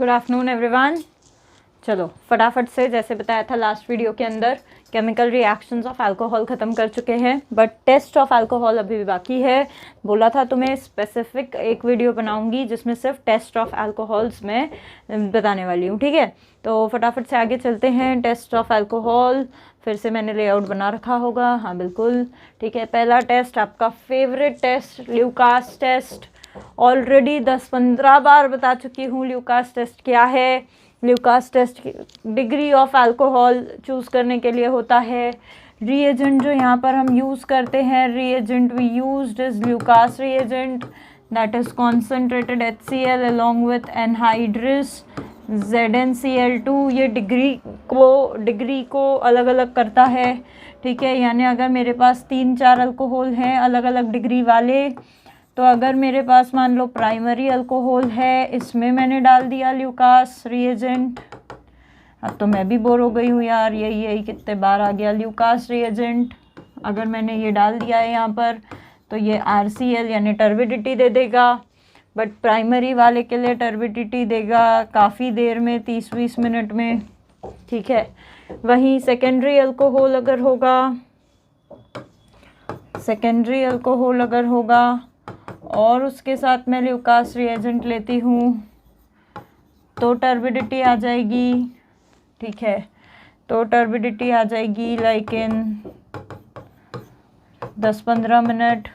Good afternoon everyone. चलो फटाफट से, जैसे बताया था लास्ट वीडियो के अंदर, केमिकल रिएक्शंस ऑफ अल्कोहल ख़त्म कर चुके हैं, बट टेस्ट ऑफ अल्कोहल अभी भी बाकी है। बोला था तुम्हें स्पेसिफिक एक वीडियो बनाऊंगी जिसमें सिर्फ टेस्ट ऑफ अल्कोहल्स में बताने वाली हूँ, ठीक है। तो फटाफट से आगे चलते हैं। टेस्ट ऑफ अल्कोहल फिर से मैंने लेआउट बना रखा होगा, हाँ बिल्कुल, ठीक है। पहला टेस्ट आपका favourite test, Lucas test. Already 10-15 बार बता चुकी हूँ ल्यूकास टेस्ट क्या है। Lucas test degree of alcohol choose करने के लिए होता है। रिएजेंट जो यहाँ पर हम यूज़ करते हैं, reagent we used is Lucas reagent, that is concentrated HCl along with anhydrous ZnCl2। ये डिग्री को अलग अलग करता है, ठीक है। यानी अगर मेरे पास 3-4 अल्कोहल हैं अलग अलग डिग्री वाले, तो अगर मेरे पास मान लो प्राइमरी अल्कोहल है, इसमें मैंने डाल दिया ल्यूकास रिएजेंट। अब तो मैं भी बोर हो गई हूँ यार, यही कितने बार आ गया ल्यूकास रिएजेंट। अगर मैंने ये डाल दिया है यहाँ पर तो ये RCl यानी टर्बिडिटी दे देगा, बट प्राइमरी वाले के लिए टर्बिडिटी देगा काफ़ी देर में, 30-20 मिनट में, ठीक है। वहीं सेकेंडरी अल्कोहल अगर होगा और उसके साथ मैं ल्यूकास रिएजेंट लेती हूँ तो टर्बिडिटी आ जाएगी, ठीक है। तो टर्बिडिटी आ जाएगी लाइक इन 10-15 मिनट,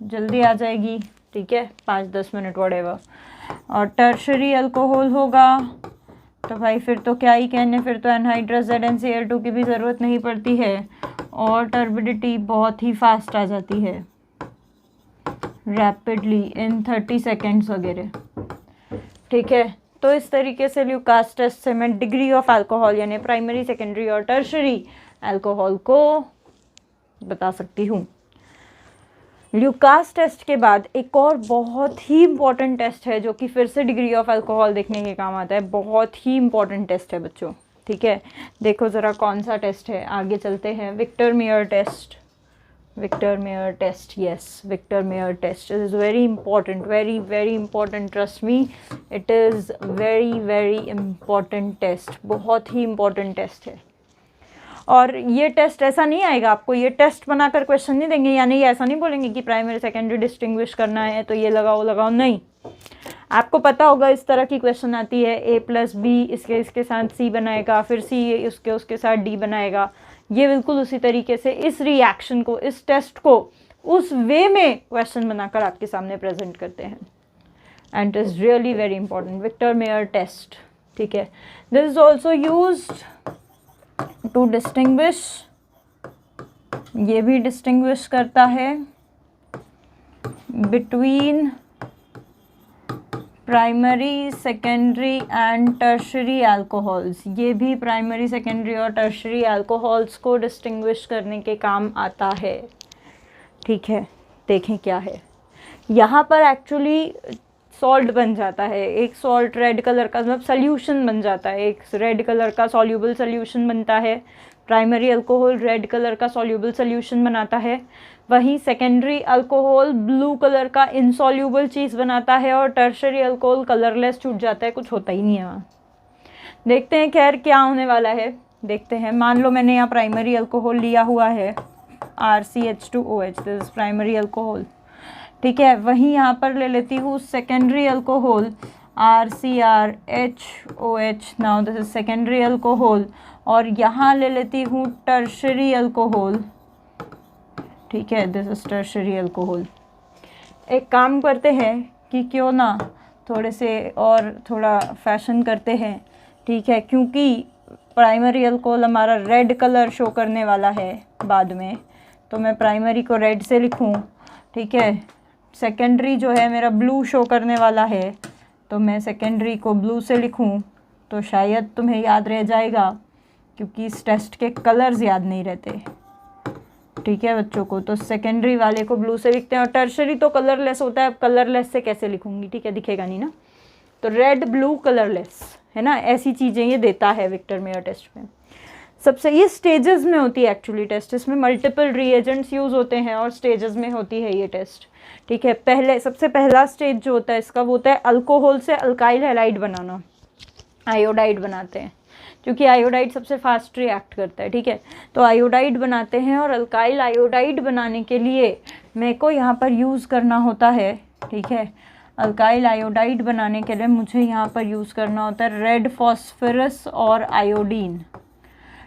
जल्दी आ जाएगी, ठीक है, 5-10 मिनट वॉटेवर। और टर्शरी अल्कोहल होगा तो भाई फिर तो क्या ही कहने, फिर तो एनहाइड्रस ZnCl2 की भी ज़रूरत नहीं पड़ती है और टर्बिडिटी बहुत ही फास्ट आ जाती है, रैपिडली इन 30 सेकेंड्स वगैरह, ठीक है। तो इस तरीके से ल्यूकास टेस्ट से मैं डिग्री ऑफ अल्कोहल यानी प्राइमरी, सेकेंडरी और टर्शरी अल्कोहल को बता सकती हूँ। ल्यूकास टेस्ट के बाद एक और बहुत ही इम्पॉर्टेंट टेस्ट है जो कि फिर से डिग्री ऑफ अल्कोहल देखने के काम आता है। बहुत ही इम्पॉर्टेंट टेस्ट है बच्चों, ठीक है। देखो ज़रा कौन सा टेस्ट है, आगे चलते हैं। Victor Meyer test, yes, Victor Mayer test is very important, very important, trust me, it is very important test, बहुत ही important test है। और ये टेस्ट ऐसा नहीं आएगा, आपको ये टेस्ट बनाकर क्वेश्चन नहीं देंगे, यानी ये ऐसा नहीं बोलेंगे कि प्राइमरी सेकेंडरी डिस्टिंग्विश करना है तो ये लगाओ, नहीं। आपको पता होगा इस तरह की क्वेश्चन आती है, A+B इसके साथ C बनाएगा, फिर C उसके साथ D बनाएगा। ये बिल्कुल उसी तरीके से इस रिएक्शन को, इस टेस्ट को उस वे में क्वेश्चन बनाकर आपके सामने प्रेजेंट करते हैं। And it is really very important, Victor Meyer test, ठीक है। This is also used to distinguish, ये भी डिस्टिंग्विश करता है between primary, secondary and tertiary alcohols. ये भी प्राइमरी, सेकेंडरी और टर्शरी अल्कोहल्स को डिस्टिंग्विश करने के काम आता है, ठीक है। देखें क्या है यहाँ पर, एक्चुअली सॉल्ट बन जाता है, एक सॉल्ट रेड कलर का, मतलब सोल्यूशन बन जाता है, एक रेड कलर का सॉल्यूबल सोल्यूशन बनता है। प्राइमरी अल्कोहल रेड कलर का सॉल्यूबल सोल्यूशन बनाता है, वहीं सेकेंडरी अल्कोहल ब्लू कलर का इनसॉल्यूबल चीज़ बनाता है, और टर्शरी अल्कोहल कलरलेस छूट जाता है, कुछ होता ही नहीं है वहाँ। देखते हैं खैर क्या होने वाला है, देखते हैं। मान लो मैंने यहाँ प्राइमरी अल्कोहल लिया हुआ है RCH2OH, this is primary alcohol, ठीक है। वहीं यहाँ पर ले लेती हूँ secondary alcohol RCrHOH, now this is secondary alcohol, और यहाँ ले लेती हूँ टर्शरी अल्कोहल, ठीक है, दिस इज टर्शरी अल्कोहल। एक काम करते हैं कि क्यों ना थोड़े से और थोड़ा फैशन करते हैं, ठीक है, क्योंकि प्राइमरी अल्कोहल हमारा रेड कलर शो करने वाला है बाद में, तो मैं प्राइमरी को रेड से लिखूं, ठीक है। सेकेंडरी जो है मेरा ब्लू शो करने वाला है, तो मैं सेकेंडरी को ब्लू से लिखूं, तो शायद तुम्हें याद रह जाएगा, क्योंकि इस टेस्ट के कलर्स याद नहीं रहते, ठीक है बच्चों को। तो सेकेंडरी वाले को ब्लू से लिखते हैं, और टर्शरी तो कलरलेस होता है, अब कलरलेस से कैसे लिखूंगी, ठीक है, दिखेगा नहीं ना, तो रेड ब्लू कलरलेस है ना, ऐसी चीज़ें ये देता है विक्टर मेयर टेस्ट में। सबसे ये स्टेजेस में होती है एक्चुअली टेस्ट, इसमें मल्टीपल रिएजेंट्स यूज़ होते हैं और स्टेजेस में होती है ये टेस्ट, ठीक है। सबसे पहला स्टेज जो होता है इसका वो होता है अल्कोहल से अल्काइल हैलाइड बनाना, आयोडाइड बनाते हैं, क्योंकि आयोडाइड सबसे फास्ट रिएक्ट करता है, ठीक है। तो आयोडाइड बनाते हैं, और अल्काइल आयोडाइड बनाने के लिए मेरे को यहाँ पर यूज़ करना होता है, ठीक है। अल्काइल आयोडाइड बनाने के लिए मुझे यहाँ पर यूज़ करना होता है रेड फॉस्फोरस और आयोडीन।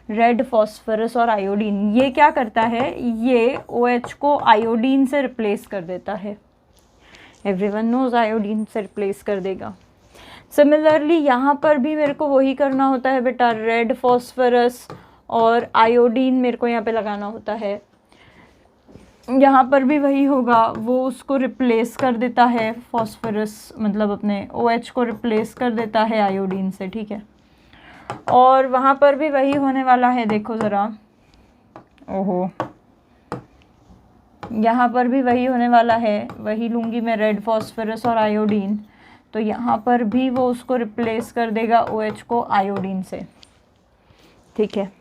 रेड फॉस्फोरस और आयोडीन ये क्या करता है, ये OH को आयोडीन से रिप्लेस कर देता है। एवरीवन नोज आयोडीन से रिप्लेस कर देगा। सिमिलरली यहाँ पर भी मेरे को वही करना होता है बेटा, रेड फॉस्फोरस और आयोडीन मेरे को यहाँ पे लगाना होता है। यहाँ पर भी वही होगा, वो उसको रिप्लेस कर देता है, फॉस्फोरस मतलब अपने OH को रिप्लेस कर देता है आयोडीन से, ठीक है। और वहाँ पर भी वही होने वाला है, देखो ज़रा, ओहो, यहाँ पर भी वही होने वाला है, वही लूँगी मैं रेड फॉस्फोरस और आयोडीन, तो यहाँ पर भी वो उसको रिप्लेस कर देगा OH को आयोडीन से, ठीक है।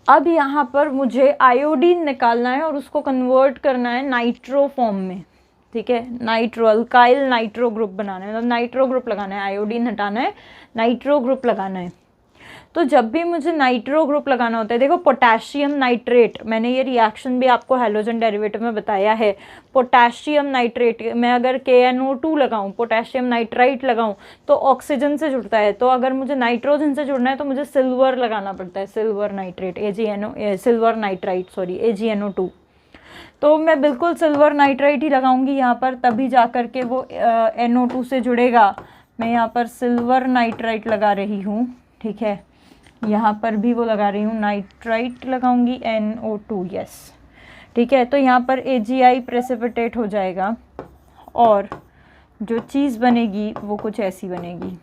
अब यहाँ पर मुझे आयोडीन निकालना है और उसको कन्वर्ट करना है नाइट्रो फॉर्म में, ठीक है। नाइट्रो, अल्काइल नाइट्रो ग्रुप बनाना है, मतलब नाइट्रो ग्रुप लगाना है, आयोडीन हटाना है, नाइट्रो ग्रुप लगाना है। तो जब भी मुझे नाइट्रो ग्रुप लगाना होता है, देखो पोटेशियम नाइट्रेट, मैंने ये रिएक्शन भी आपको हैलोजन डेरिवेटिव में बताया है। पोटेशियम नाइट्रेट में अगर KNO2 लगाऊं, पोटेशियम नाइट्राइट लगाऊं, तो ऑक्सीजन से जुड़ता है। तो अगर मुझे नाइट्रोजन से जुड़ना है तो मुझे सिल्वर लगाना पड़ता है, silver nitrate, silver nitrite, sorry AgNO2। तो मैं बिल्कुल सिल्वर नाइट्राइट ही लगाऊंगी यहाँ पर, तभी जा कर के वो NO2 से जुड़ेगा। मैं यहाँ पर सिल्वर नाइट्राइट लगा रही हूँ, ठीक है। यहाँ पर भी वो लगा रही हूँ, नाइट्राइट लगाऊंगी, NO2, यस, ठीक है। तो यहाँ पर AgI प्रेसिपिटेट हो जाएगा, और जो चीज़ बनेगी वो कुछ ऐसी बनेगी।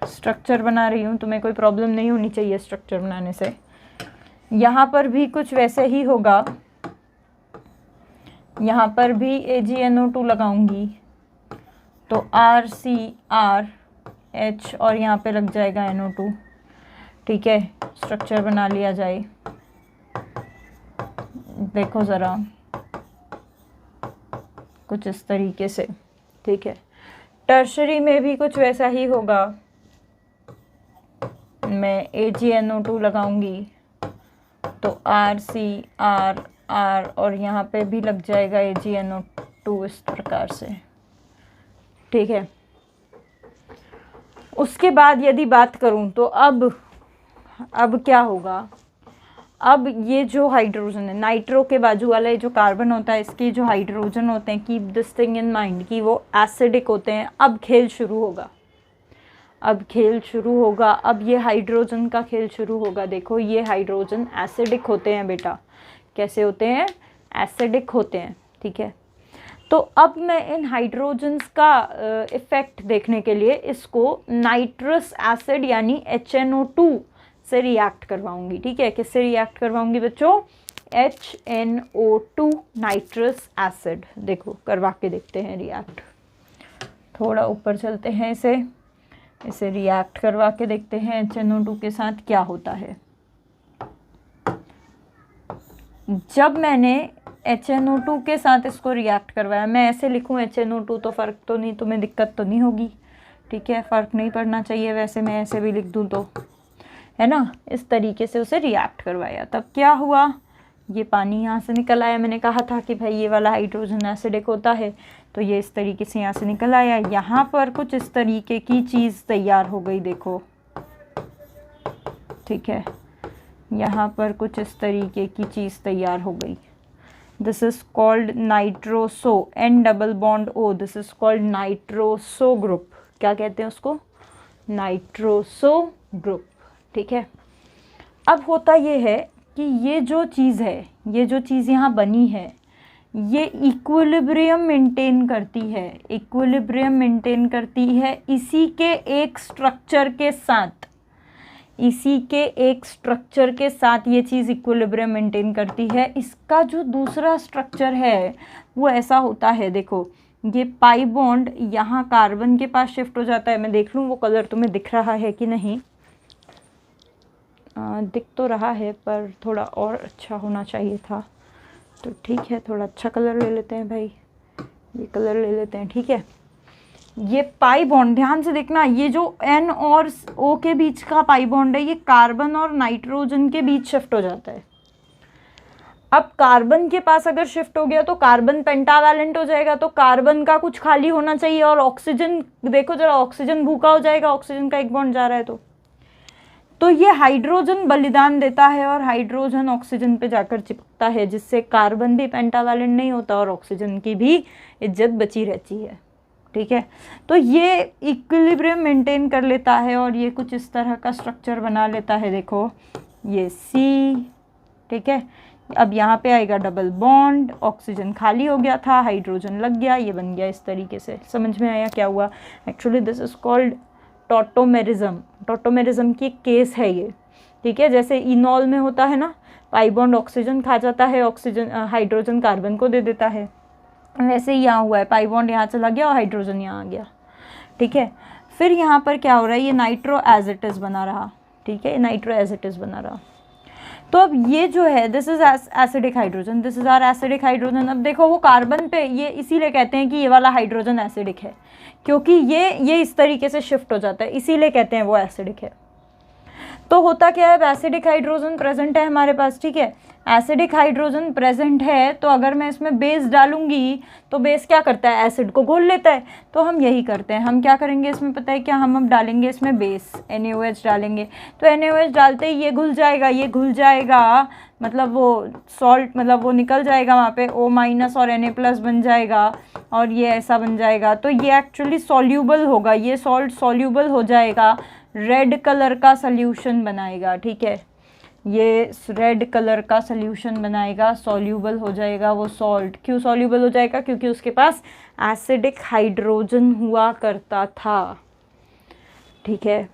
स्ट्रक्चर बना रही हूँ, तुम्हें कोई प्रॉब्लम नहीं होनी चाहिए स्ट्रक्चर बनाने से। यहाँ पर भी कुछ वैसे ही होगा, यहाँ पर भी AgNO2 लगाऊंगी, तो RCrH और यहाँ पे लग जाएगा NO2, ठीक है। स्ट्रक्चर बना लिया जाए, देखो ज़रा, कुछ इस तरीके से, ठीक है। टर्शरी में भी कुछ वैसा ही होगा, मैं AgNO2 लगाऊंगी, तो RCrR और यहाँ पे भी लग जाएगा AgNO2 इस प्रकार से, ठीक है। उसके बाद यदि बात करूँ तो अब क्या होगा, अब ये जो हाइड्रोजन है, नाइट्रो के बाजू वाला जो कार्बन होता है, इसके जो हाइड्रोजन होते हैं, keep this thing in mind कि वो एसिडिक होते हैं। अब खेल शुरू होगा, अब खेल शुरू होगा, अब ये हाइड्रोजन का खेल शुरू होगा। देखो ये हाइड्रोजन एसिडिक होते हैं बेटा, कैसे होते हैं, एसिडिक होते हैं, ठीक है। तो अब मैं इन हाइड्रोजन्स का इफ़ेक्ट देखने के लिए इसको नाइट्रस एसिड यानी HNO2 से रिएक्ट करवाऊंगी, ठीक है। किससे रिएक्ट करवाऊंगी बच्चों, HNO2 नाइट्रस एसिड। देखो करवा के देखते हैं रिएक्ट, थोड़ा ऊपर चलते हैं, इसे रिएक्ट करवा के देखते हैं HNO2 के साथ क्या होता है। जब मैंने HNO2 के साथ इसको रिएक्ट करवाया, मैं ऐसे लिखूँ HNO2 तो फ़र्क तो नहीं, तुम्हें दिक्कत तो नहीं होगी, ठीक है, फ़र्क नहीं पड़ना चाहिए। वैसे मैं ऐसे भी लिख दूँ तो, है ना, इस तरीके से उसे रिएक्ट करवाया, तब क्या हुआ, ये पानी यहाँ से निकल आया। मैंने कहा था कि भाई ये वाला हाइड्रोजन एसिडिक होता है, तो ये इस तरीके से यहाँ से निकल आया। यहाँ पर कुछ इस तरीके की चीज़ तैयार हो गई, देखो, ठीक है, यहाँ पर कुछ इस तरीके की चीज़ तैयार हो गई। This is called nitroso, N double bond O, this is called nitroso group. क्या कहते हैं उसको, नाइट्रोसो ग्रुप, ठीक है। अब होता ये है कि ये जो चीज़ है, ये जो चीज़ यहाँ बनी है, ये इक्विलिब्रियम मेंटेन करती है, इक्विलिब्रियम मेंटेन करती है इसी के एक स्ट्रक्चर के साथ, इसी के एक स्ट्रक्चर के साथ ये चीज़ इक्विलिब्रियम मेंटेन करती है। इसका जो दूसरा स्ट्रक्चर है वो ऐसा होता है, देखो ये पाई बॉन्ड यहाँ कार्बन के पास शिफ्ट हो जाता है। मैं देख लूँ वो कलर तुम्हें दिख रहा है कि नहीं, दिख तो रहा है पर थोड़ा और अच्छा होना चाहिए था, तो ठीक है, थोड़ा अच्छा कलर ले लेते हैं भाई, ये कलर ले लेते हैं, ठीक है। ये पाई बॉन्ड ध्यान से देखना, ये जो N और O के बीच का पाई बॉन्ड है ये कार्बन और नाइट्रोजन के बीच शिफ्ट हो जाता है। अब कार्बन के पास अगर शिफ्ट हो गया तो कार्बन पेंटावैलेंट हो जाएगा, तो कार्बन का कुछ खाली होना चाहिए, और ऑक्सीजन देखो जरा, ऑक्सीजन भूखा हो जाएगा, ऑक्सीजन का एक बॉन्ड जा रहा है तो ये हाइड्रोजन बलिदान देता है और हाइड्रोजन ऑक्सीजन पे जाकर चिपकता है, जिससे कार्बन भी पेंटावैलेंट नहीं होता और ऑक्सीजन की भी इज्जत बची रहती है। ठीक है, तो ये इक्विलिब्रियम मेंटेन कर लेता है और ये कुछ इस तरह का स्ट्रक्चर बना लेता है। देखो ये C, ठीक है, अब यहाँ पे आएगा डबल बॉन्ड, ऑक्सीजन खाली हो गया था, हाइड्रोजन लग गया, ये बन गया इस तरीके से। समझ में आया क्या हुआ? Actually this is called tautomerism. Tautomerism की केस है ये। ठीक है, जैसे इनॉल में होता है ना, पाई बॉन्ड ऑक्सीजन खा जाता है, ऑक्सीजन हाइड्रोजन कार्बन को दे देता है, वैसे ही यहाँ हुआ है, पाई बॉन्ड यहाँ चला गया और हाइड्रोजन यहाँ आ गया। ठीक है, फिर यहाँ पर क्या हो रहा है, ये नाइट्रो एज इट इज़ बना रहा। ठीक है, नाइट्रो एज इट इज़ बना रहा। तो अब ये जो है this is acidic hydrogen, this is our acidic hydrogen. अब देखो वो कार्बन पे, ये इसीलिए कहते हैं कि ये वाला हाइड्रोजन एसिडिक है, क्योंकि ये इस तरीके से शिफ्ट हो जाता है, इसीलिए कहते हैं वो एसिडिक है। तो होता क्या है, एसिडिक हाइड्रोजन प्रेजेंट है हमारे पास। ठीक है, एसिडिक हाइड्रोजन प्रेजेंट है, तो अगर मैं इसमें बेस डालूंगी तो बेस क्या करता है, एसिड को घोल लेता है। तो हम यही करते हैं, हम क्या करेंगे इसमें पता है क्या, हम अब डालेंगे इसमें बेस, NaOH डालेंगे। तो NaOH डालते ही ये घुल जाएगा, ये घुल जाएगा मतलब वो सॉल्ट, मतलब वो निकल जाएगा वहाँ पे O- और Na+ बन जाएगा और ये ऐसा बन जाएगा। तो ये एक्चुअली सॉल्यूबल होगा, ये सॉल्ट सॉल्यूबल हो जाएगा, रेड कलर का सल्यूशन बनाएगा। ठीक है, ये रेड कलर का सल्यूशन बनाएगा, सॉल्यूबल हो जाएगा वो सॉल्ट। क्यों सॉल्यूबल हो जाएगा, क्योंकि उसके पास एसिडिक हाइड्रोजन हुआ करता था। ठीक है,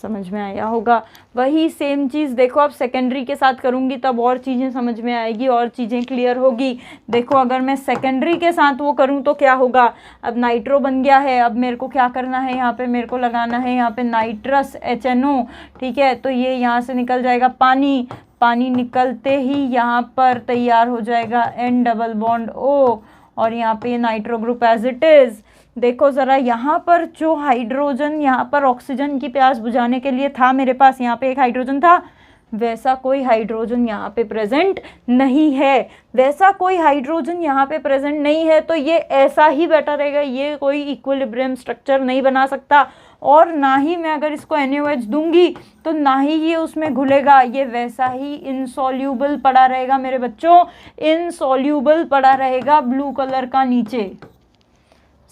समझ में आया होगा। वही सेम चीज़ देखो अब सेकेंडरी के साथ करूँगी तब और चीज़ें समझ में आएगी और चीज़ें क्लियर होगी। देखो अगर मैं सेकेंडरी के साथ वो करूँ तो क्या होगा, अब नाइट्रो बन गया है, अब मेरे को क्या करना है, यहाँ पे मेरे को लगाना है यहाँ पे नाइट्रस HNO। ठीक है, तो ये यहाँ से निकल जाएगा पानी, पानी निकलते ही यहाँ पर तैयार हो जाएगा N डबल बॉन्ड O और यहाँ पे nitro group as it is. देखो ज़रा यहाँ पर जो हाइड्रोजन यहाँ पर ऑक्सीजन की प्यास बुझाने के लिए था मेरे पास, यहाँ पे एक हाइड्रोजन था, वैसा कोई हाइड्रोजन यहाँ पे प्रेजेंट नहीं है, वैसा कोई हाइड्रोजन यहाँ पे प्रेजेंट नहीं है। तो ये ऐसा ही बैठा रहेगा, ये कोई इक्विलिब्रियम स्ट्रक्चर नहीं बना सकता, और ना ही मैं अगर इसको NaOH दूंगी तो ना ही ये उसमें घुलेगा, ये वैसा ही इनसॉल्यूबल पड़ा रहेगा मेरे बच्चों, इनसॉल्यूबल पड़ा रहेगा ब्लू कलर का नीचे।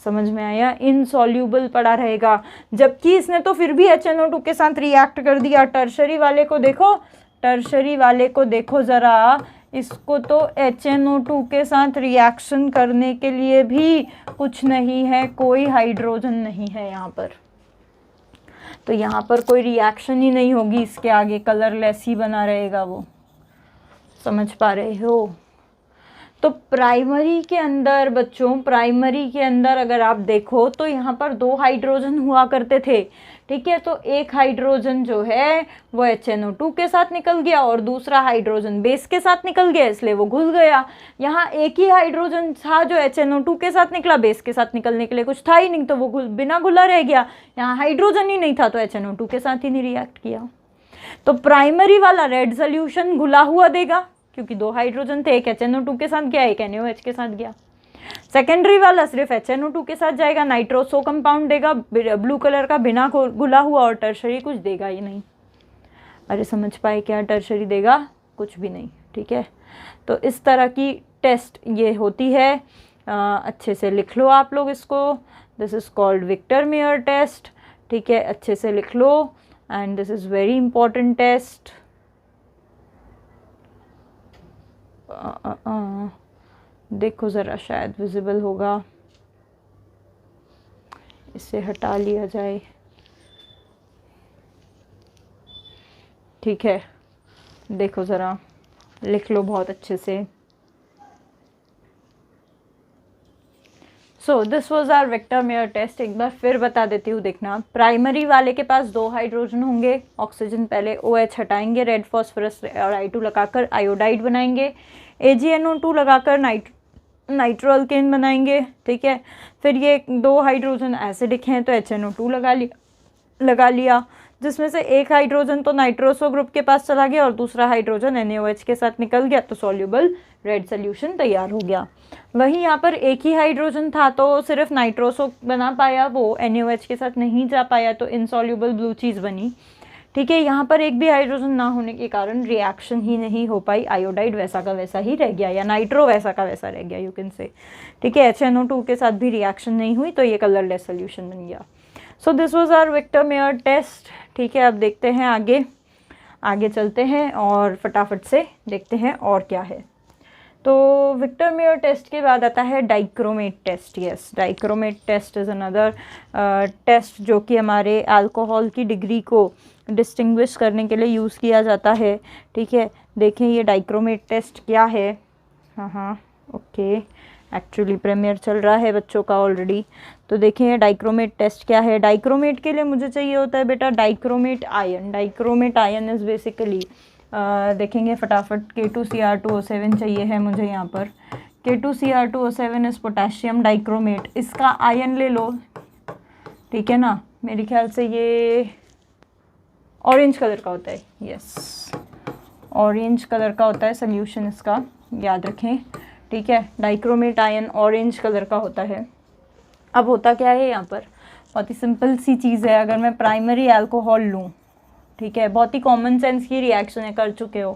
समझ में आया, इनसॉल्यूबल पड़ा रहेगा। जबकि इसने तो फिर भी HNO2 के साथ रिएक्ट कर दिया। टर्शरी वाले को देखो, टर्शरी वाले को देखो ज़रा, इसको तो HNO2 के साथ रिएक्शन करने के लिए भी कुछ नहीं है, कोई हाइड्रोजन नहीं है यहाँ पर। तो यहाँ पर कोई रिएक्शन ही नहीं होगी इसके आगे, कलरलेस ही बना रहेगा वो। समझ पा रहे हो? तो प्राइमरी के अंदर बच्चों, प्राइमरी के अंदर अगर आप देखो तो यहाँ पर 2 हाइड्रोजन हुआ करते थे। ठीक है, तो एक हाइड्रोजन जो है वो HNO2 के साथ निकल गया और दूसरा हाइड्रोजन बेस के साथ निकल गया, इसलिए वो घुल गया। यहाँ एक ही हाइड्रोजन था जो HNO2 के साथ निकला, बेस के साथ निकलने के लिए कुछ था ही नहीं, तो वो बिना घुला रह गया। यहाँ हाइड्रोजन ही नहीं था तो HNO2 के साथ ही नहीं रिएक्ट किया। तो प्राइमरी वाला रेड सोल्यूशन घुला हुआ देगा, क्योंकि 2 हाइड्रोजन थे, एक HNO2 के साथ गया, एक NaOH के साथ गया। सेकेंडरी वाला सिर्फ HNO2 के साथ जाएगा, नाइट्रोसो कंपाउंड देगा ब्लू कलर का बिना घुला हुआ, और टर्शरी कुछ देगा ही नहीं। अरे समझ पाए क्या, टर्शरी देगा कुछ भी नहीं। ठीक है, तो इस तरह की टेस्ट ये होती है। अच्छे से लिख लो आप लोग इसको, this is called Victor Meyer test. ठीक है, अच्छे से लिख लो, and this is very important test. देखो ज़रा, शायद विजिबल होगा, इसे हटा लिया जाए। ठीक है, देखो ज़रा, लिख लो बहुत अच्छे से। So this was our Victor Meyer test. एक बार फिर बता देती हूँ, देखना। प्राइमरी वाले के पास 2 हाइड्रोजन होंगे, ऑक्सीजन पहले OH हटाएंगे, रेड फॉस्फोरस और I2 लगाकर आयोडाइड बनाएंगे, AgNO2 लगाकर नाइट्रोअल्केन बनाएंगे, ठीक है। फिर ये 2 हाइड्रोजन एसिडिक हैं तो HNO2 लगा लिया, जिसमें से एक हाइड्रोजन तो नाइट्रोसो ग्रुप के पास चला गया और दूसरा हाइड्रोजन NaOH के साथ निकल गया, तो सॉल्युबल रेड सोल्यूशन तैयार हो गया। वहीं यहाँ पर एक ही हाइड्रोजन था तो सिर्फ नाइट्रोसो बना पाया, वो NaOH के साथ नहीं जा पाया, तो इनसॉल्युबल ब्लू चीज़ बनी, ठीक है। यहाँ पर एक भी हाइड्रोजन ना होने के कारण रिएक्शन ही नहीं हो पाई, आयोडाइड वैसा का वैसा ही रह गया, या नाइट्रो वैसा का वैसा रह गया, यू कैन से, ठीक है। HNO2 के साथ भी रिएक्शन नहीं हुई तो ये कलरलेस सोल्यूशन बन गया। So this was our Victor Meyer test, ठीक है। अब देखते हैं आगे चलते हैं और फटाफट से देखते हैं और क्या है। तो विक्टर मेयर टेस्ट के बाद आता है dichromate test. Yes, dichromate test is another test जो कि हमारे अल्कोहल की डिग्री को डिस्टिंग्विश करने के लिए यूज़ किया जाता है, ठीक है। देखें ये डाइक्रोमेट टेस्ट क्या है। हाँ ओके, एक्चुअली प्रीमियर चल रहा है बच्चों का ऑलरेडी, तो देखें ये डाइक्रोमेट टेस्ट क्या है। डाइक्रोमेट के लिए मुझे चाहिए होता है बेटा dichromate ion. Dichromate ion is basically देखेंगे फटाफट, K2Cr2O7 चाहिए है मुझे यहाँ पर। K2Cr2O7 इज़ पोटेशियम डाइक्रोमेट, इसका आयन ले लो, ठीक है ना। मेरे ख्याल से ये ऑरेंज कलर का होता है, यस ऑरेंज कलर का होता है सोल्यूशन इसका, याद रखें, ठीक है। डाइक्रोमेट आयन ऑरेंज कलर का होता है। अब होता क्या है यहाँ पर, बहुत ही सिंपल सी चीज़ है। अगर मैं प्राइमरी अल्कोहल लूँ, ठीक है, बहुत ही कॉमन सेंस की रिएक्शन है, कर चुके हो,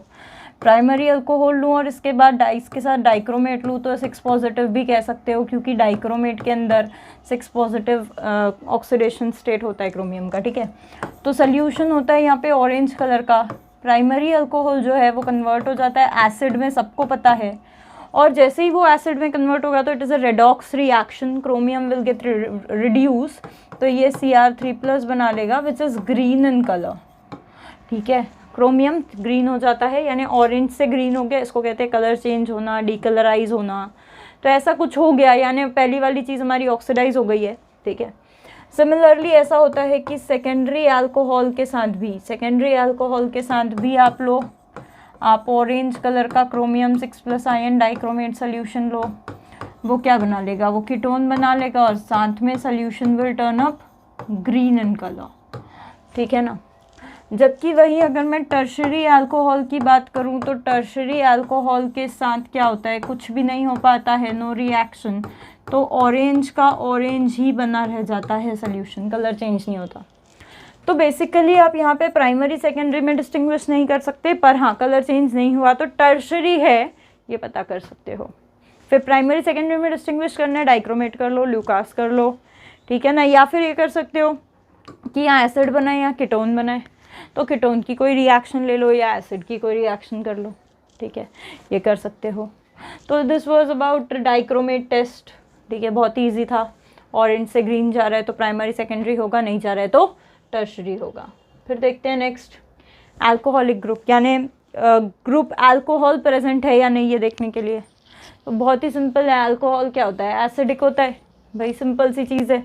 प्राइमरी अल्कोहल लूँ और इसके बाद इसके साथ डाइक्रोमेट लूँ तो 6 पॉजिटिव भी कह सकते हो, क्योंकि डाइक्रोमेट के अंदर 6 पॉजिटिव ऑक्सीडेशन स्टेट होता है क्रोमियम का, ठीक है। तो सोल्यूशन होता है यहाँ पे ऑरेंज कलर का। प्राइमरी अल्कोहल जो है वो कन्वर्ट हो जाता है एसिड में, सबको पता है, और जैसे ही वो एसिड में कन्वर्ट होगा तो it is a redox reaction, chromium will get reduce, तो ये Cr3+ बना लेगा which is green in colour, ठीक है। क्रोमियम ग्रीन हो जाता है, यानी ऑरेंज से ग्रीन हो गया, इसको कहते हैं कलर चेंज होना, डीकलराइज होना। तो ऐसा कुछ हो गया, यानी पहली वाली चीज़ हमारी ऑक्सीडाइज हो गई है, ठीक है। सिमिलरली ऐसा होता है कि सेकेंडरी अल्कोहल के साथ भी आप लो, आप ऑरेंज कलर का क्रोमियम 6+ आयन डाइक्रोमेट सोल्यूशन लो, वो क्या बना लेगा, वो कीटोन बना लेगा और साथ में solution will turn up green in colour, ठीक है ना। जबकि वही अगर मैं टर्शरी अल्कोहल की बात करूं तो टर्शरी अल्कोहल के साथ क्या होता है, कुछ भी नहीं हो पाता है, नो रिएक्शन, तो ऑरेंज का ऑरेंज ही बना रह जाता है सोल्यूशन, कलर चेंज नहीं होता। तो बेसिकली आप यहाँ पे प्राइमरी सेकेंडरी में डिस्टिंग्विश नहीं कर सकते, पर हाँ कलर चेंज नहीं हुआ तो टर्शरी है ये पता कर सकते हो। फिर प्राइमरी सेकेंडरी में डिस्टिंग्विश करना है, डाइक्रोमेट कर लो, ल्यूकास कर लो, ठीक है ना। या फिर ये कर सकते हो कि यहाँ एसिड बनाए या कीटोन बनाए, तो कीटोन की कोई रिएक्शन ले लो या एसिड की कोई रिएक्शन कर लो, ठीक है, ये कर सकते हो। तो this was about dichromate test, ठीक है, बहुत ही ईजी था। ऑरेंज से ग्रीन जा रहा है तो प्राइमरी सेकेंडरी होगा, नहीं जा रहा है तो टर्शरी होगा। फिर देखते हैं नेक्स्ट अल्कोहलिक ग्रुप, यानी ग्रुप अल्कोहल प्रेजेंट है या नहीं ये देखने के लिए। तो बहुत ही सिंपल है, अल्कोहल क्या होता है, एसिडिक होता है, भाई सिंपल सी चीज़ है,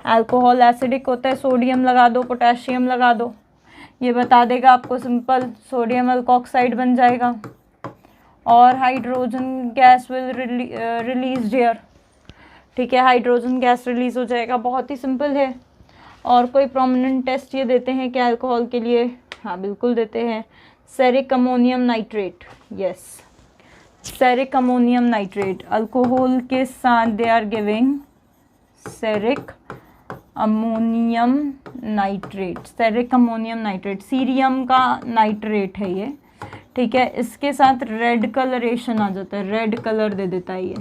अल्कोहल एसिडिक होता है, सोडियम लगा दो पोटेशियम लगा दो, ये बता देगा आपको सिंपल, सोडियम अल्कोक्साइड बन जाएगा और hydrogen gas will release here, ठीक है, हाइड्रोजन गैस रिलीज हो जाएगा, बहुत ही सिंपल है। और कोई प्रोमिनेंट टेस्ट ये देते हैं क्या अल्कोहल के लिए, हाँ बिल्कुल देते हैं, ceric ammonium nitrate, yes ceric ammonium nitrate, alcohol के साथ दे are giving ceric ammonium nitrate, ceric ammonium nitrate, cerium का नाइट्रेट है ये, ठीक है, इसके साथ रेड कलरेशन आ जाता है, रेड कलर दे देता है ये।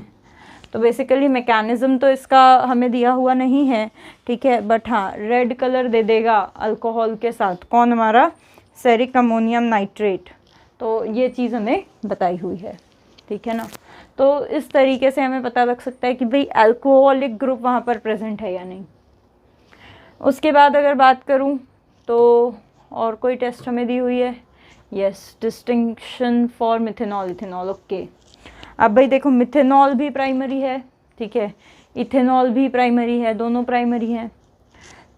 तो बेसिकली मैकेनिज़्म तो इसका हमें दिया हुआ नहीं है, ठीक है, बट हाँ रेड कलर दे देगा अल्कोहल के साथ, कौन, हमारा सेरिक अमोनियम नाइट्रेट। तो ये चीज़ हमें बताई हुई है, ठीक है ना। तो इस तरीके से हमें पता लग सकता है कि भाई अल्कोहलिक ग्रुप वहाँ पर प्रेजेंट है या नहीं। उसके बाद अगर बात करूँ तो और कोई टेस्ट हमें दी हुई है, yes distinction for methanol ethanol, okay. अब भाई देखो मिथेनॉल भी प्राइमरी है, ठीक है, इथेनॉल भी प्राइमरी है, दोनों प्राइमरी हैं।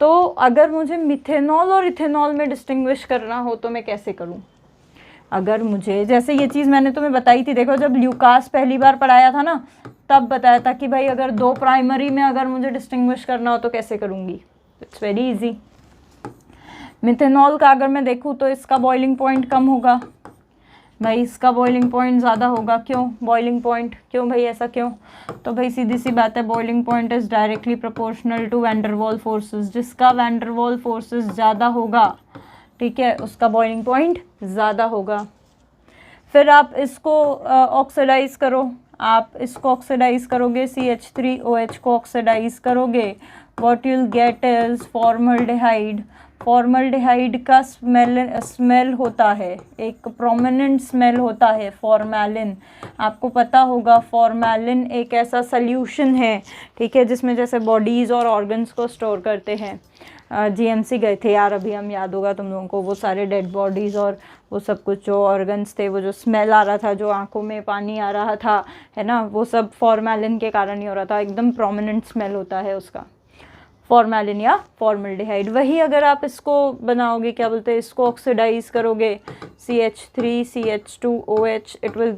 तो अगर मुझे मिथेनॉल और इथेनॉल में डिस्टिंग्विश करना हो तो मैं कैसे करूं? अगर मुझे, जैसे ये चीज़ मैंने तुम्हें बताई थी, देखो जब ल्यूकास पहली बार पढ़ाया था ना, तब बताया था कि भाई अगर 2 प्राइमरी में अगर मुझे डिस्टिंग्विश करना हो तो कैसे करूँगी। It's very easy. मिथेनॉल का अगर मैं देखूँ तो इसका बॉइलिंग पॉइंट कम होगा भाई, इसका बॉइलिंग पॉइंट ज़्यादा होगा। क्यों बॉइलिंग पॉइंट, क्यों भाई ऐसा क्यों? तो भाई सीधी सी बात है, boiling point is directly proportional to van der Waals forces. जिसका वैन डर वाल फोर्सेस ज़्यादा होगा, ठीक है, उसका बॉइलिंग पॉइंट ज़्यादा होगा। फिर आप इसको ऑक्सीडाइज करो, आप इसको ऑक्सीडाइज करोगे, CH3OH को ऑक्सीडाइज करोगे, what you'll get is formaldehyde. Formaldehyde का स्मेल होता है, एक प्रोमिनेंट स्मेल होता है फॉर्मेलिन। आपको पता होगा फॉर्मेलिन एक ऐसा सल्यूशन है, ठीक है, जिसमें जैसे बॉडीज़ और ऑर्गन्स को स्टोर करते हैं। GMC गए थे यार अभी, हम याद होगा तुम लोगों को, वो सारे डेड बॉडीज़ और वो सब कुछ जो ऑर्गन्स थे, वो जो स्मेल आ रहा था, जो आंखों में पानी आ रहा था, है ना, वो सब फॉर्मेलिन के कारण ही हो रहा था। एकदम प्रोमिनेंट स्मेल होता है उसका, फॉर्मेलिन या फॉर्मल्डिहाइड। वही अगर आप इसको बनाओगे, क्या बोलते हैं, इसको ऑक्सीडाइज करोगे, CH3CH2OH, it will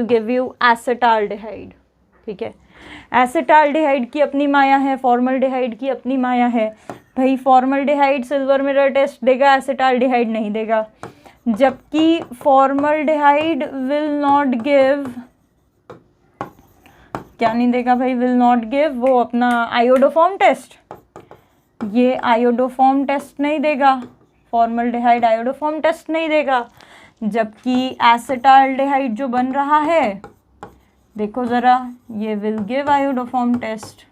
give you acetaldehyde. ठीक है, एसिटाल्डिहाइड की अपनी माया है, फॉर्मल्डिहाइड की अपनी माया है। भाई फॉर्मल्डिहाइड सिल्वर मिरर टेस्ट देगा, एसिटाल्डिहाइड नहीं देगा। जबकि फॉर्मल्डिहाइड विल नॉट गिव, क्या नहीं देगा भाई, विल नॉट गिव वो अपना आयोडोफॉर्म टेस्ट। ये आयोडोफॉर्म टेस्ट नहीं देगा, फॉर्मल्डिहाइड आयोडोफॉर्म टेस्ट नहीं देगा। जबकि एसिटाल्डिहाइड जो बन रहा है, देखो ज़रा, ये विल गिव आयोडोफॉर्म टेस्ट,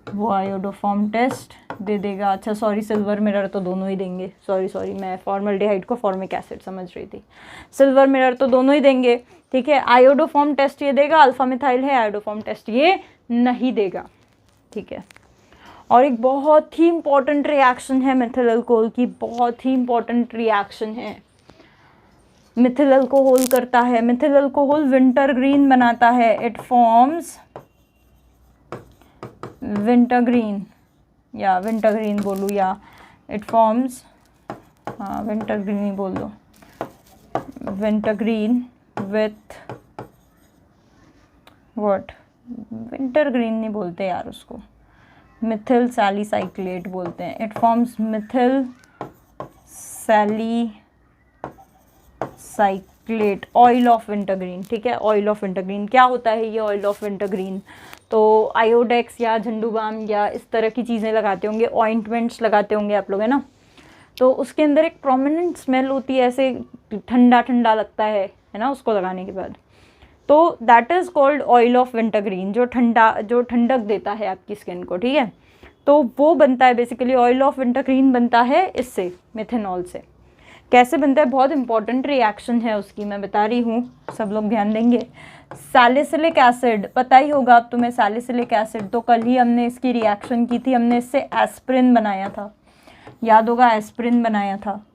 वो आयोडोफॉर्म टेस्ट दे देगा। अच्छा सॉरी, सिल्वर मिरर तो दोनों ही देंगे, सॉरी मैं फॉर्मल्डिहाइड को फॉर्मिक एसिड समझ रही थी। सिल्वर मिरर तो दोनों ही देंगे, ठीक है। आयोडोफॉर्म टेस्ट ये देगा, अल्फा मिथाइल है, आयोडोफॉर्म टेस्ट ये नहीं देगा, ठीक है। और एक बहुत ही इंपॉर्टेंट रिएक्शन है मिथिल अल्कोहल की, बहुत ही इंपॉर्टेंट रिएक्शन है। मिथिल अल्कोहल करता है, मिथिल अल्कोहल विंटर ग्रीन बनाता है। इट फॉर्म्स विंटर ग्रीन, या विंटर ग्रीन बोलूँ, या इट फॉर्म्स, हाँ विंटर ग्रीन ही बोल दो, wintergreen with what, wintergreen नहीं बोलते यार उसको, मिथिल सैलिसाइक्लेट बोलते हैं। It forms methyl salicylate, oil of wintergreen, ठीक है। ऑयल ऑफ विंटर ग्रीन क्या होता है ये ऑयल ऑफ विंटर ग्रीन? तो आयोडेक्स या झंडू बाम या इस तरह की चीज़ें लगाते होंगे, ऑइंटमेंट्स लगाते होंगे आप लोग, है ना। तो उसके अंदर एक प्रोमिनेंट स्मेल होती है, ऐसे ठंडा ठंडा लगता है ना उसको लगाने के बाद। तो that is called oil of winter green, जो ठंडक देता है आपकी स्किन को, ठीक है। तो वो बनता है basically, oil of winter green बनता है इससे, मिथेनॉल से। कैसे बनता है, बहुत इंपॉर्टेंट रिएक्शन है उसकी, मैं बता रही हूँ, सब लोग ध्यान देंगे। सैलिसिलिक एसिड पता ही होगा अब तुम्हें, सैलिसिलिक एसिड तो कल ही हमने इसकी रिएक्शन की थी, हमने इससे एस्प्रिन बनाया था, याद होगा, एस्प्रिन बनाया था,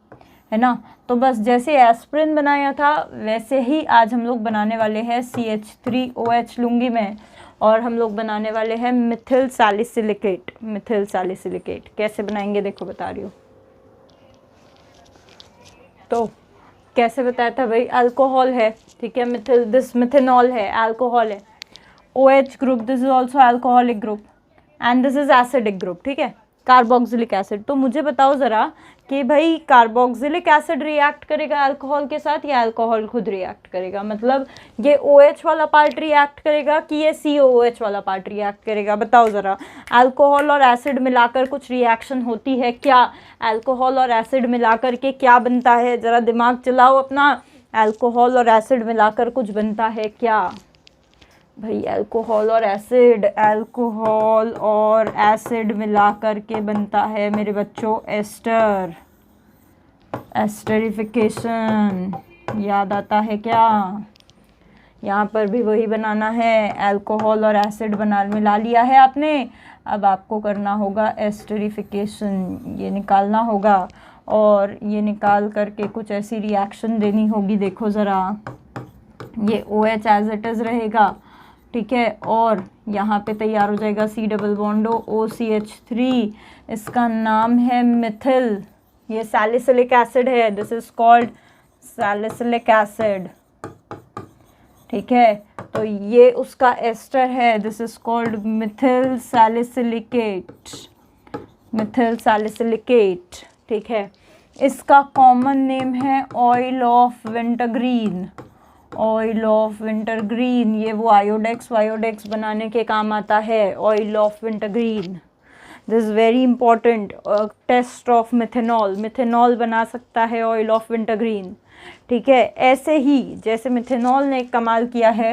है ना। तो बस जैसे एस्प्रिन बनाया था वैसे ही आज हम लोग बनाने वाले हैं CH3OH लूँगी मैं, और हम लोग बनाने वाले हैं मिथिल सैलिसिलिकेट। मिथिल सैलिसिलिकेट कैसे बनाएंगे देखो, बता रही हूँ। तो कैसे बताया था भाई, अल्कोहल है, ठीक है, मिथिल, दिस मिथेनॉल है, अल्कोहल है, OH group, this is also alcoholic group, and this is acidic group, ठीक है, कार्बोक्सिलिक एसिड। तो मुझे बताओ ज़रा कि भाई कार्बोक्सिलिक एसिड रिएक्ट करेगा अल्कोहल के साथ या अल्कोहल खुद रिएक्ट करेगा? मतलब ये OH वाला पार्ट रिएक्ट करेगा कि ये COOH वाला पार्ट रिएक्ट करेगा? बताओ ज़रा। अल्कोहल और एसिड मिलाकर कुछ रिएक्शन होती है क्या? अल्कोहल और एसिड मिलाकर के क्या बनता है? ज़रा दिमाग चलाओ अपना। अल्कोहल और एसिड मिलाकर कुछ बनता है क्या भाई? अल्कोहल और एसिड, अल्कोहल और एसिड मिला करके बनता है मेरे बच्चों एस्टर, एस्टरिफिकेशन। याद आता है क्या? यहाँ पर भी वही बनाना है, अल्कोहल और एसिड मिला लिया है आपने, अब आपको करना होगा एस्टरिफिकेशन, ये निकालना होगा, और ये निकाल करके कुछ ऐसी रिएक्शन देनी होगी। देखो ज़रा, ये OH एज इट इज़ रहेगा, ठीक है, और यहाँ पे तैयार हो जाएगा C डबल बॉन्डो OCH3, इसका नाम है मिथिल, ये सैलिसिलिक एसिड है, this is called salicylic acid, ठीक है, तो ये उसका एस्टर है, this is called methyl salicylate, methyl salicylate. ठीक है, इसका कॉमन नेम है oil of wintergreen, oil of wintergreen. ये वो आयोडेक्स वायोडेक्स बनाने के काम आता है, oil of wintergreen. This is very important. Test of methanol, methanol बना सकता है ऑयल ऑफ विंटरग्रीन। ठीक है, ऐसे ही जैसे मिथेनॉल ने कमाल किया है,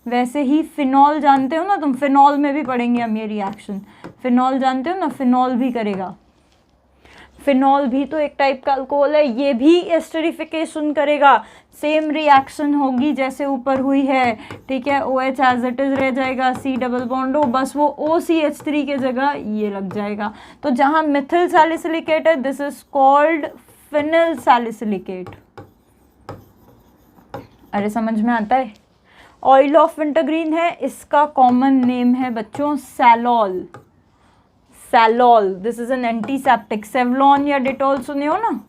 वैसे ही फिनॉल जानते हो ना तुम, फिनॉल में भी पढ़ेंगे हम ये रिएक्शन। फिनॉल जानते हो ना, फिनॉल भी करेगा। फिनॉल भी तो एक टाइप का अल्कोहल है, ये भी एस्टरिफिकेशन करेगा, सेम रिएक्शन होगी जैसे ऊपर हुई है। ठीक है, OH एज इट इज रह जाएगा, C डबल बॉन्ड हो, बस वो OCH3 के जगह ये लग जाएगा। तो जहाँ मिथिल सैलिसिलिकेट है, दिस इज कॉल्ड फिनिल सैलिसिलिकेट। अरे समझ में आता है? ऑयल ऑफ विंटरग्रीन है, इसका कॉमन नेम है बच्चों salol, salol. This is an antiseptic. Savlon या डेटॉल सुने हो ना,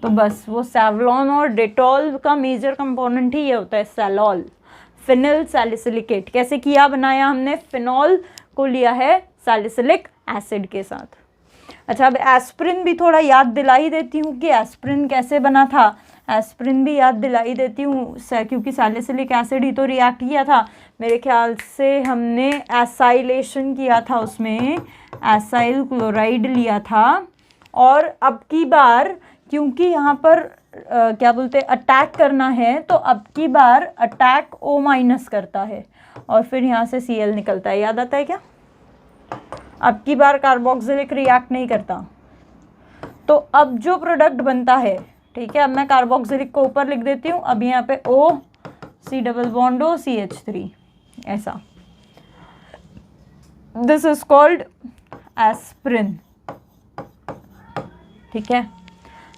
तो बस वो सेवलॉन और डेटॉल का मेजर कंपोनेंट ही ये होता है, सैलॉल, फिनिल सैलिसिलिकेट। कैसे किया, बनाया हमने, फिनॉल को लिया है सैलिसिलिक एसिड के साथ। अच्छा, अब एस्प्रिन भी थोड़ा याद दिला ही देती हूँ कि एस्प्रिन कैसे बना था। एस्प्रिन भी याद दिलाई देती हूँ, क्योंकि सैलिसिलिक एसिड ही तो रिएक्ट किया था। मेरे ख्याल से हमने एसाइलेशन किया था, उसमें एसाइल क्लोराइड लिया था। और अब की बार क्योंकि यहाँ पर क्या बोलते हैं, अटैक करना है, तो अब की बार अटैक O- करता है और फिर यहाँ से Cl निकलता है। याद आता है क्या? अब की बार कार्बोक्सिलिक रिएक्ट नहीं करता। तो अब जो प्रोडक्ट बनता है, ठीक है, अब मैं कार्बोक्सिलिक को ऊपर लिख देती हूँ, अब यहाँ पे O, C double bond O, CH3 ऐसा। This is called aspirin. ठीक है,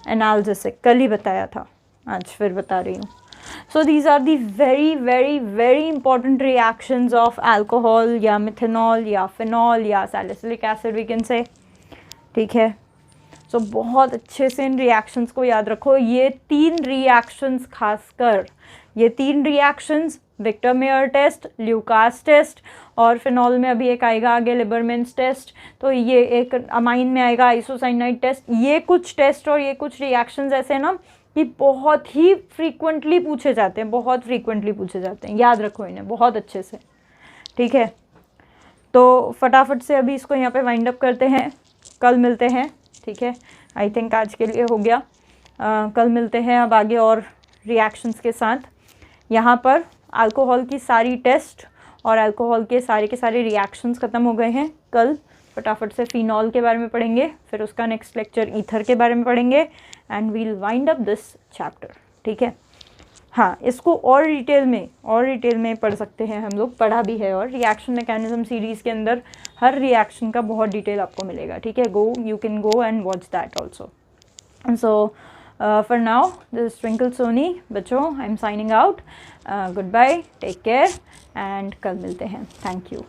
एनालिसिस कल ही बताया था, आज फिर बता रही हूँ। So these are the very very very important reactions of alcohol या मिथेनॉल या फिनॉल या salicylic acid we can say. ठीक है, सो बहुत अच्छे से इन रिएक्शंस को याद रखो। ये 3 रिएक्शंस, खासकर ये 3 reactions, Victor Meyer test, Lucas test, और फिनॉल में अभी एक आएगा आगे लिबरमेंस टेस्ट, तो ये एक अमाइन में आएगा आइसोसाइनाइड टेस्ट। ये कुछ टेस्ट और ये कुछ रिएक्शंस ऐसे ना कि बहुत ही फ्रीक्वेंटली पूछे जाते हैं, बहुत फ्रीक्वेंटली पूछे जाते हैं। याद रखो इन्हें बहुत अच्छे से। ठीक है, तो फटाफट से अभी इसको यहाँ पे वाइंड अप करते हैं, कल मिलते हैं। ठीक है, आई थिंक आज के लिए हो गया। कल मिलते हैं अब आगे और रिएक्शंस के साथ। यहाँ पर अल्कोहल की सारी टेस्ट और अल्कोहल के सारे रिएक्शंस ख़त्म हो गए हैं। कल फटाफट से फिनॉल के बारे में पढ़ेंगे, फिर उसका नेक्स्ट लेक्चर ईथर के बारे में पढ़ेंगे, and we'll wind up this chapter. ठीक है, हाँ, इसको और डिटेल में पढ़ सकते हैं हम लोग, पढ़ा भी है, और रिएक्शन मैकेनिज्म सीरीज़ के अंदर हर रिएक्शन का बहुत डिटेल आपको मिलेगा। ठीक है, you can go and watch that also. So for now this is Twinkle Soni बच्चों, I am signing out. Good bye, take care, and कल मिलते हैं। Thank you.